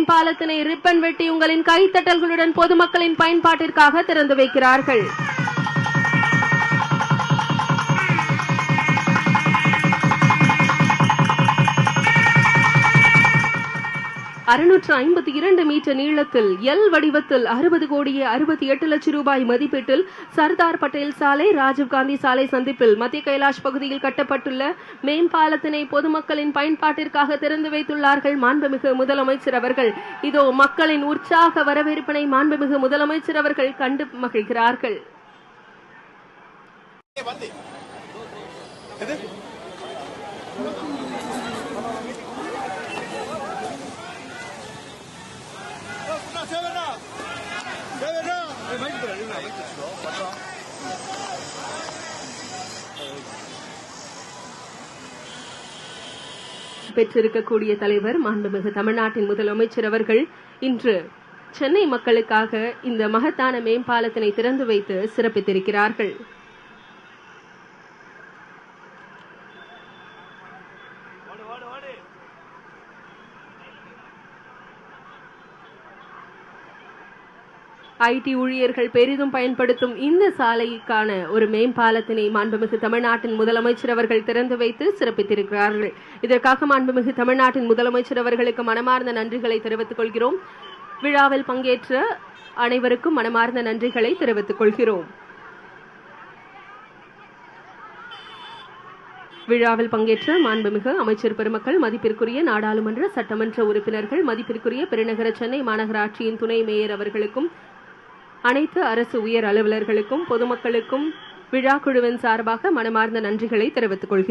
மேம்பாலத்தினை ribbon வெட்டி உங்களின் கைத்தட்டல்களுடன் பொதுமக்களின் பயன்பாட்டிற்காக திறந்து வைக்கிறார்கள். 652 மீட்டர் நீளத்தில் எல் வடிவத்தில் 60 கோடியே 68 லட்சம் ரூபாய் மதிப்பீட்டில் சர்தார் பட்டேல் சாலை ராஜீவ்காந்தி சாலை சந்திப்பில் மத்திய கைலாஷ் பகுதியில் கட்டப்பட்டுள்ள மேம்பாலத்தினை பொதுமக்களின் பயன்பாட்டிற்காக திறந்து வைத்துள்ளார்கள் மாண்புமிகு முதலமைச்சர் அவர்கள். இதோ மக்களின் உற்சாக வரவேற்பினை மாண்புமிகு முதலமைச்சர் அவர்கள் கண்டு மகிழ்கிறார்கள். பெற்றிருக்கக்கூடிய தலைவர் மாண்புமிகு தமிழ்நாட்டின் முதலமைச்சர் அவர்கள் இன்று சென்னை மக்களுக்காக இந்த மகத்தான மேம்பாலத்தினை திறந்து வைத்து சிறப்பித்திருக்கிறார்கள். ஐடி ஊழியர்கள் பெரிதும் பயன்படுத்தும் இந்த சாலைக்கான ஒரு மேம்பாலத்தினை மாண்புமிகு தமிழ்நாட்டின் முதலமைச்சர் அவர்கள் திறந்து வைத்து சிறப்பித்திருக்கிறார்கள். இதற்காக மாண்புமிகு தமிழ்நாட்டின் முதலமைச்சர் அவர்களுக்கு மனமார்ந்த நன்றிகளை தெரிவித்துக் கொள்கிறோம். விழாவில் பங்கேற்ற அனைவருக்கும் மனமார்ந்த நன்றிகளை தெரிவித்துக் கொள்கிறோம். விழாவில் பங்கேற்ற மாண்புமிகு அமைச்சர் பெருமக்கள், மதிப்பிற்குரிய நாடாளுமன்ற சட்டமன்ற உறுப்பினர்கள், மதிப்பிற்குரிய பெருநகர சென்னை மாநகராட்சியின் துணை மேயர் அவர்களுக்கும் அனைத்து அரசு உயர் அலுவலர்களுக்கும் பொதுமக்களுக்கும் விழா குழுவின் சார்பாக மனமார்ந்த நன்றிகளை தெரிவித்துக் கொள்கிறோம்.